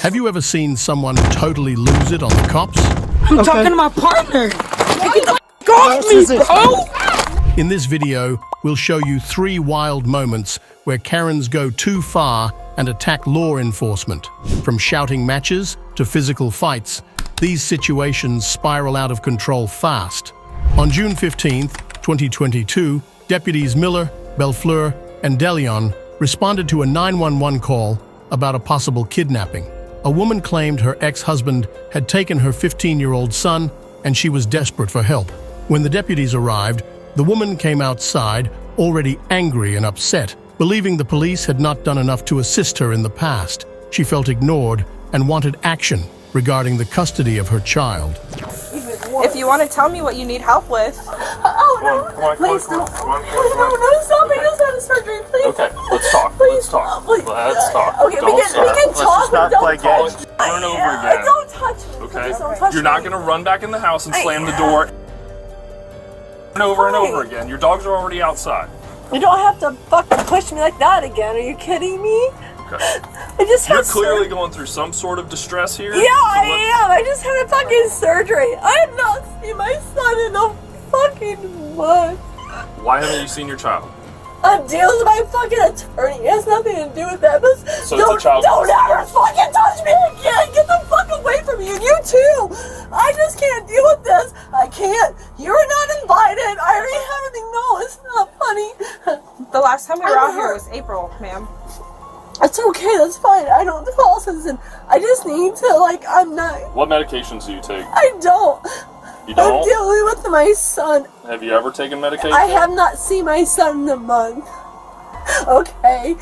Have you ever seen someone totally lose it on the cops? I'm talking to my partner. Get the f*** off me, bro! In this video, we'll show you 3 wild moments where Karens go too far and attack law enforcement. From shouting matches to physical fights, these situations spiral out of control fast. On June 15, 2022, deputies Miller, Belfleur, and Deleon responded to a 911 call about a possible kidnapping. A woman claimed her ex-husband had taken her 15-year-old son and she was desperate for help. When the deputies arrived, the woman came outside, already angry and upset, believing the police had not done enough to assist her in the past. She felt ignored and wanted action regarding the custody of her child. If you want to tell me what you need help with. Oh, no. Please don't. No, stop. I just had a surgery. Please. Okay, let's talk. Please. Let's talk. Please. Let's talk. Okay, we can talk. Let's Don't play touch. games. Over and over again. Don't touch me. Okay? Please don't touch You're not me. going to run back in the house and slam the door and over again. Your dogs are already outside. You don't have to fucking push me like that again. Are you kidding me? Okay. I just had You're clearly going through some sort of distress here. Yeah, I am. I just had a fucking surgery. I have not seen my son in a fucking month. Why haven't you seen your child? I'm dealing with my fucking attorney. It has nothing to do with that. But So it's a child don't custody. ever fucking touch me again. Get the fuck away from me. And you too. I just can't deal with this. I can't. You're not invited. I already have everything. No, it's not funny. The last time we were out here was April, ma'am. It's okay. That's fine. I don't call citizen. I just need to, like, I'm not. What medications do you take? I don't. You don't? I'm dealing with my son. Have you ever taken medication? I have not seen my son in a month. Okay.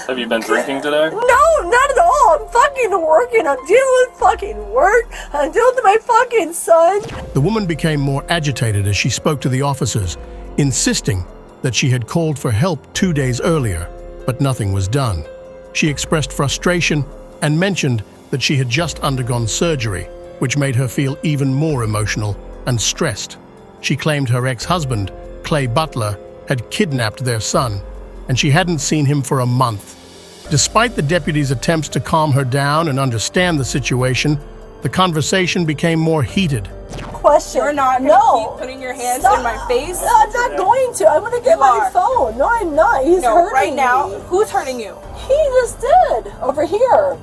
Have you been drinking today? No, not at all. I'm fucking working. I'm dealing with fucking work. I'm dealing with my fucking son. The woman became more agitated as she spoke to the officers, insisting that she had called for help 2 days earlier, but nothing was done. She expressed frustration and mentioned that she had just undergone surgery, which made her feel even more emotional and stressed. She claimed her ex-husband, Clay Butler, had kidnapped their son, and she hadn't seen him for a month. Despite the deputies' attempts to calm her down and understand the situation, the conversation became more heated. Question. You're not going to keep putting your hands in my face? No, I'm not going to. I'm going to get my phone. No, I'm not. He's hurting right now. me. Who's hurting you? He just did. Over here.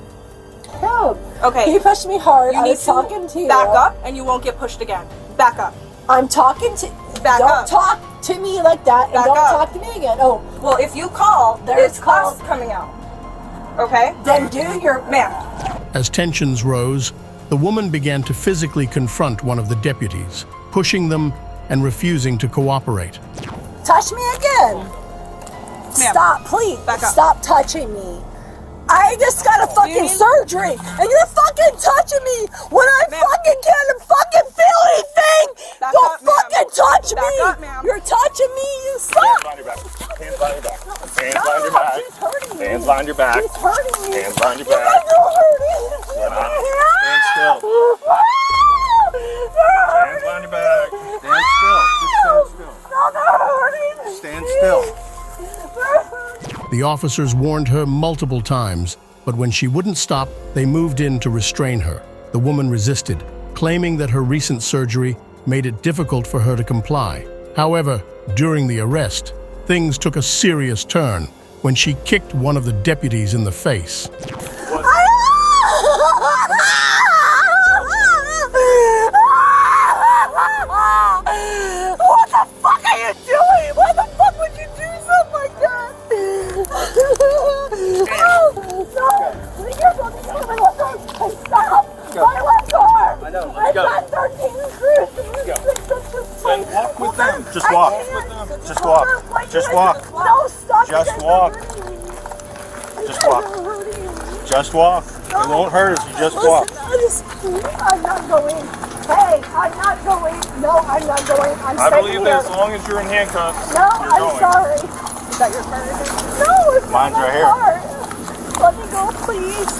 Him. Okay. He pushed me hard. You I need was talking to you. back up, and you won't get pushed again. Back up. I'm talking to... Back don't up. talk to me like that, and Back don't up. talk to me again. Oh, Well, if you call, There's it's calls. us coming out. Okay? then do your... Ma'am. As tensions rose, the woman began to physically confront one of the deputies, pushing them and refusing to cooperate. Touch me again. Ma'am. Stop, please. Back up. Stop touching me. I just got a fucking need- surgery, and you're fucking touching me when I Ma'am. fucking can't fucking feel anything. Back Don't up, ma'am. fucking touch Back me. up, ma'am. You're touching me. You Hands stop. behind your back. Hands behind your back. Hands Stop. behind your back. He's hurting me. Hands behind your back. He's hurting me. Hands behind your You back. guys are hurting. Stand still. Hands behind your back. Stand still. Just stand still. Stop hurting. Stand still. The officers warned her multiple times, but when she wouldn't stop, they moved in to restrain her. The woman resisted, claiming that her recent surgery made it difficult for her to comply. However, during the arrest, things took a serious turn when she kicked one of the deputies in the face. What the fuck are you doing? Why the fuck would you do something like that? No! You're fucking coming with me! Stop! My legs are! I know, I've go. got 13 recruits! Then walk with them. Just walk. Just walk. Just walk. No, stop! Just walk. Just walk. Just walk. It won't hurt if you just walk. I'm not going. Hey, I'm not going. No, I'm not going. I'm I staying believe here. that as long as you're in handcuffs, No, you're I'm going. sorry. Is that your car? No, it's Mine's not my right here. car. Let me go, please.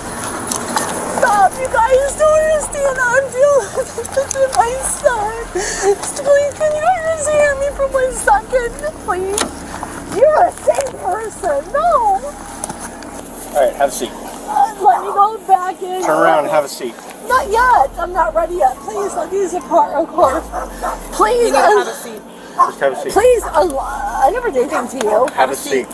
Stop, you guys don't understand. I'm dealing with my son. Please, can you just hear me for 1 second, please? You're a sane person. No. All right, have a seat. Let me go back. back in. Turn around and have a seat. Not yet. I'm not ready yet. Please, let me use a car. Of course. Please. You need to have a seat. Just have a seat. Please, I never did anything to you. Have a seat.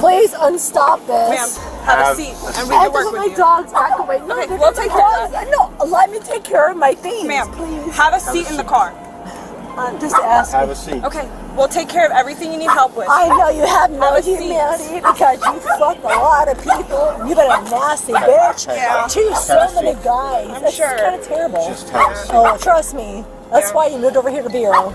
Please unstop this. Ma'am, have a seat. And we I can have to work put with my you. dogs back away. No, Okay, they're we'll my take care of dogs. No, let me take care of my things. Ma'am, please. have a seat in the car. I'm just asking. Have a seat. Okay, we'll take care of everything you need help with. I know you have no Have a seat. humanity because you fucked a lot of people. You've been a nasty bitch Yeah. to so many guys. I'm It's sure. kind of terrible. Just have a seat. Oh, trust me. That's why you moved over here to Bureau.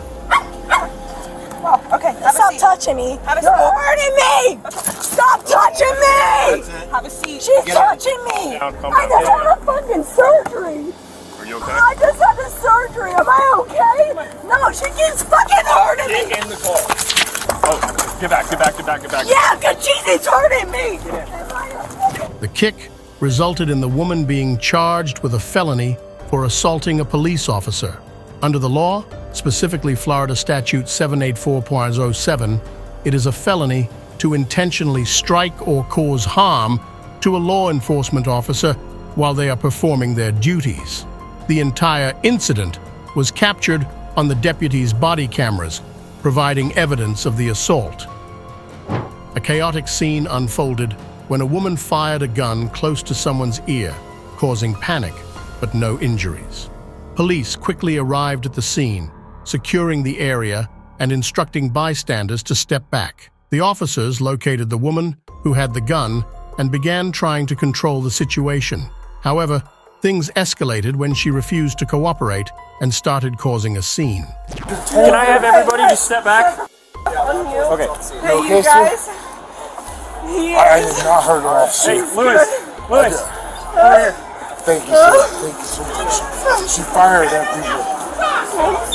Okay, have a Stop seat. touching me. Have a You're seat. hurting me. Stop touching me. Have a seat. She's touching me. Down, calm I down. just had a fucking surgery. Are you okay? I just had a surgery. Am I okay? No, she keeps fucking hurting me. Get in the car. Oh, get back. Yeah, because she keeps hurting me. The kick resulted in the woman being charged with a felony for assaulting a police officer. Under the law, specifically Florida Statute 784.07, it is a felony to intentionally strike or cause harm to a law enforcement officer while they are performing their duties. The entire incident was captured on the deputy's body cameras, providing evidence of the assault. A chaotic scene unfolded when a woman fired a gun close to someone's ear, causing panic but no injuries. Police quickly arrived at the scene, securing the area and instructing bystanders to step back. The officers located the woman who had the gun and began trying to control the situation. However, things escalated when she refused to cooperate and started causing a scene. Can I have everybody just step back? Okay. Hey, you guys. I did not hurt her. Hey, Lewis. Thank you, sir. Thank you so much. She fired at people.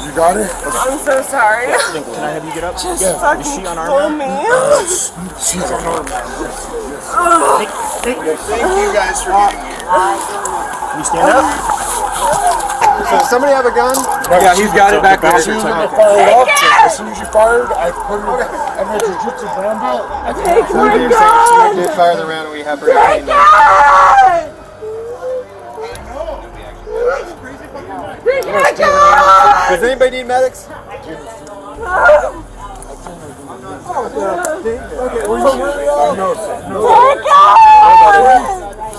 You got it? I'm so sorry. Can I have you get up? Just fucking Is she unarmed? kill me. She's unarmed. Thank you guys for getting here. Can you stand up? So does somebody have a gun? Yeah, he's got it back there. As soon as I fired up, as soon as you fired, I put her in my jiu-jitsu brown belt. Take my She gun. did fire the round and we have her Take detained. it. Take my gun. Does anybody need medics?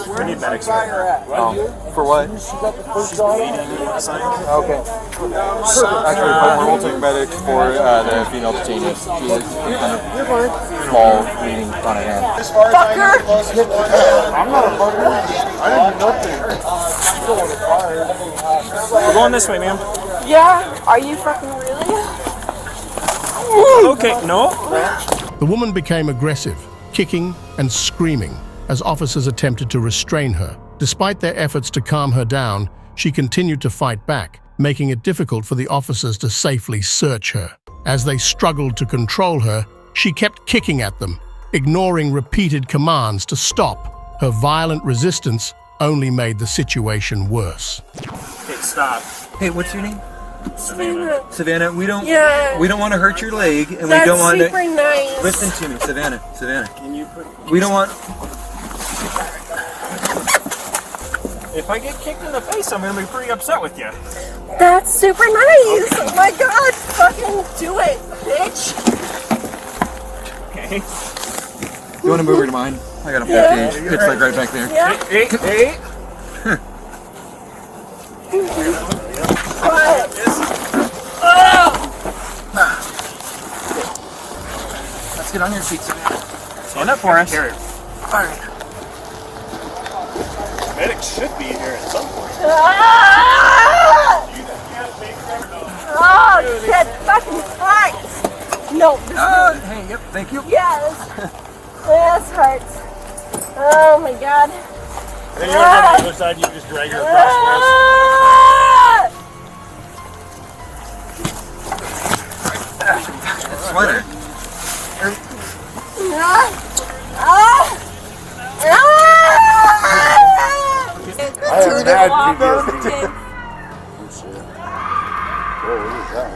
We need medics. For what? Okay. Actually, we'll take medics for the female detainee. She's kind of small, bleeding on her hand. Fucker. I'm not a fucker. I didn't do nothing. We're going this way, ma'am. Yeah. Are you fucking really? Okay, no. The woman became aggressive, kicking and screaming as officers attempted to restrain her. Despite their efforts to calm her down, she continued to fight back, making it difficult for the officers to safely search her. As they struggled to control her, she kept kicking at them, ignoring repeated commands to stop. Her violent resistance only made the situation worse. Okay, stop. Hey, what's your name? Savannah. Savannah, we don't Yeah. want to hurt your leg, and That's we don't want super to nice. listen to me, Savannah. Can you put... We don't want. If I get kicked in the face, I'm going to be pretty upset with you. That's super nice. Oh my god, fucking do it, bitch. Okay. You want to move her to mine? I got a full Yeah. cage. It's like right back there. Yeah. Hey. What? Let's get on your feet, Savannah. Stand up for us. All right. Medics should be here at some point. Ah! Oh shit, fucking hurts. No. Hey, yep. Thank you. Yes. This hurts. Oh my god. Then you're on the other side, you just drag her across for us. Sweater. I have bad PTSD. Whoa, what is that?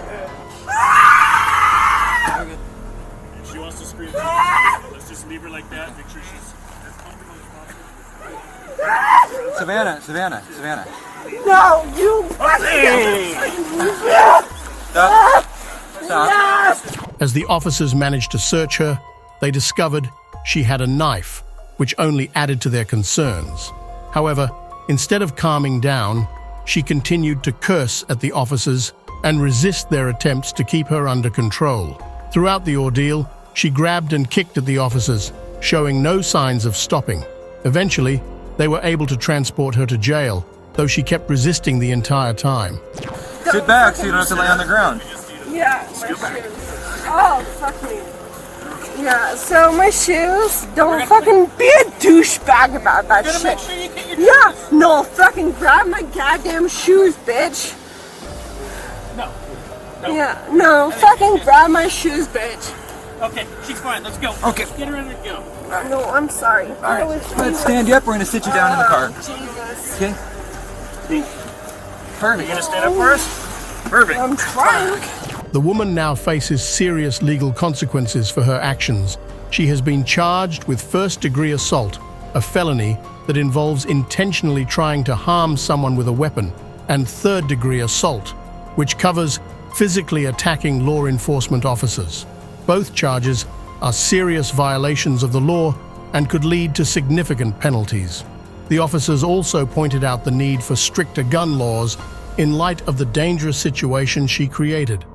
If she wants to scream, let's just leave her like that. Make sure she's as comfortable as possible. Savannah. No, you. Stop. As the officers managed to search her, they discovered she had a knife, which only added to their concerns. However, instead of calming down, she continued to curse at the officers and resist their attempts to keep her under control. Throughout the ordeal, she grabbed and kicked at the officers, showing no signs of stopping. Eventually, they were able to transport her to jail, though she kept resisting the entire time. Sit back so you don't have to lay on the ground. Yeah, my shoes. Oh, fuck me. Yeah, so my shoes, don't fucking be a douchebag about that shit. Yeah, no, fucking grab my goddamn shoes, bitch. No. Yeah, no, fucking grab my shoes, bitch. Okay, she's fine. Let's go. Okay. Get her in and go. No, I'm sorry. All right. Let's stand you up. We're gonna sit you down in the car. Jesus. Okay. You Perfect. gonna stand up first? Perfect. I'm trying. The woman now faces serious legal consequences for her actions. She has been charged with first-degree assault, a felony that involves intentionally trying to harm someone with a weapon, and third-degree assault, which covers physically attacking law enforcement officers. Both charges are serious violations of the law and could lead to significant penalties. The officers also pointed out the need for stricter gun laws in light of the dangerous situation she created.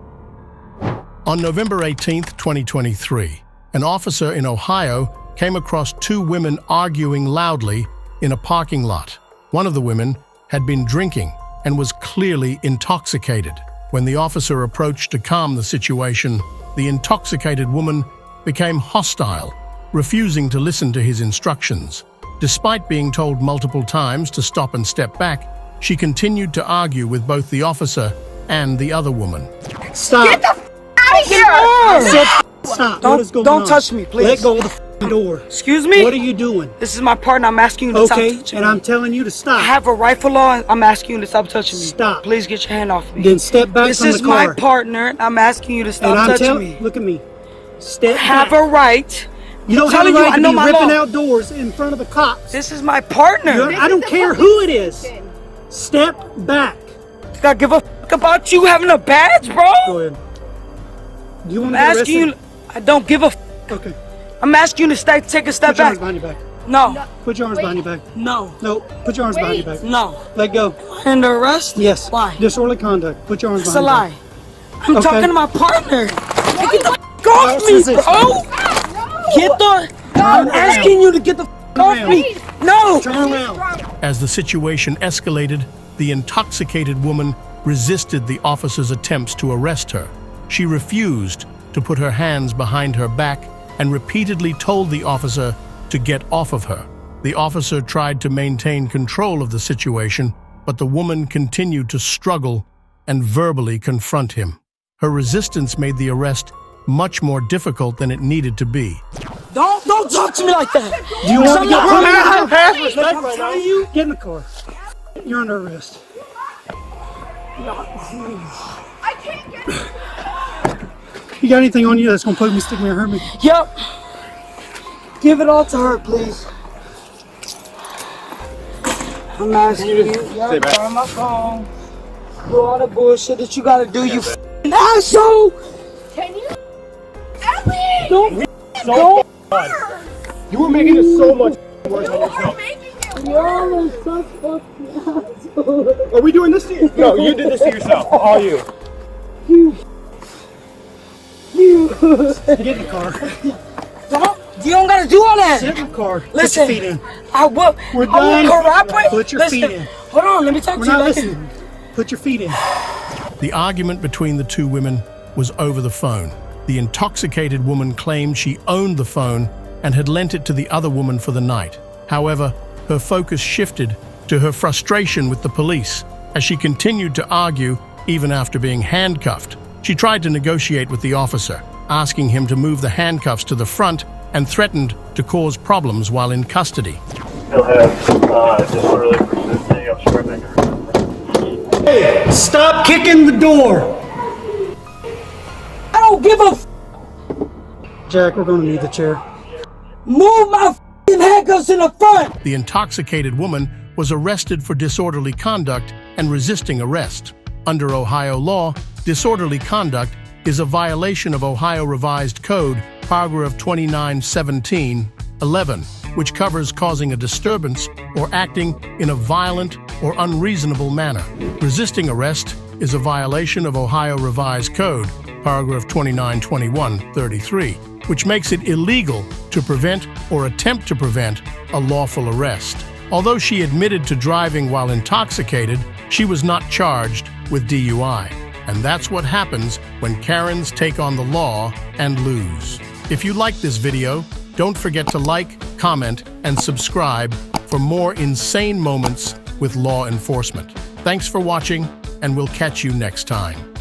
On November 18, 2023, an officer in Ohio came across two women arguing loudly in a parking lot. One of the women had been drinking and was clearly intoxicated. When the officer approached to calm the situation, the intoxicated woman became hostile, refusing to listen to his instructions. Despite being told multiple times to stop and step back, she continued to argue with both the officer and the other woman. Stop. Get the f out of here! Stop. Don't- What is going don't on? touch me, please. Let go of the f***ing door. Excuse me? What are you doing? This is my partner. I'm asking you to stop Okay, touching and me. I'm telling you to stop. I have a rifle on. I'm asking you to stop touching me. Stop. Please get your hand off me. Then step back This from is the car. my partner. I'm asking you to stop and I'm touching telling me. look at me. Step I have back. a right. You don't I'm have a telling you, right I to know be my ripping law. out doors in front of the cops. This is my partner. I don't care who it is. Step back. I give a f about you having a badge, bro. Go ahead. Do you want I'm to get asking arrested? you. I don't give a f. Okay. I'm asking you to take a step Put your arms back. behind your back. No. Put your arms behind your back. No. No. Put your arms behind your back. No. Let go. Under arrest? Yes. Why? Disorderly conduct. Put your arms It's a behind lie. I'm Okay. talking to my partner. Get the f off else me, is this? bro. Get the. I'm asking you to get the f off around. me. No. your back. Turn around. As the situation escalated, the intoxicated woman resisted the officer's attempts to arrest her. She refused to put her hands behind her back and repeatedly told the officer to get off of her. The officer tried to maintain control of the situation, but the woman continued to struggle and verbally confront him. Her resistance made the arrest much more difficult than it needed to be. Don't talk to me like that. Do you want to get I'm respect I'm right now? telling you. Get in the car. You're under arrest. I can't get You got anything on you that's gonna poke me, stick me, or hurt me? Yep. Give it all to her, please. I'm asking you. Yep, turn my phone. Do all the bullshit that you gotta do, you f***ing asshole. Can you? Ellie! Don't. You were making it so much worse on yourself. You're such a asshole. Are we doing this to you? No, you did this to yourself. All you. Get in the car. You don't gotta do all that. Sit in the car. Listen, Put your feet in. I will. We're I will done. cooperate. Put your Listen, feet in. Hold on, let me talk We're to you not later. listening. Put your feet in. The argument between the two women was over the phone. The intoxicated woman claimed she owned the phone and had lent it to the other woman for the night. However, her focus shifted to her frustration with the police as she continued to argue even after being handcuffed. She tried to negotiate with the officer, asking him to move the handcuffs to the front and threatened to cause problems while in custody. He'll have disorderly persisting obstructing. Hey, stop kicking the door. I don't give a f. Jack, we're gonna need the chair. Move my f***ing handcuffs in the front. The intoxicated woman was arrested for disorderly conduct and resisting arrest. Under Ohio law, disorderly conduct is a violation of Ohio Revised Code, paragraph 2917(11), which covers causing a disturbance or acting in a violent or unreasonable manner. Resisting arrest is a violation of Ohio Revised Code, paragraph 2921(33), which makes it illegal to prevent or attempt to prevent a lawful arrest. Although she admitted to driving while intoxicated, she was not charged with DUI. And that's what happens when Karens take on the law and lose. If you like this video, don't forget to like, comment, and subscribe for more insane moments with law enforcement. Thanks for watching, and we'll catch you next time.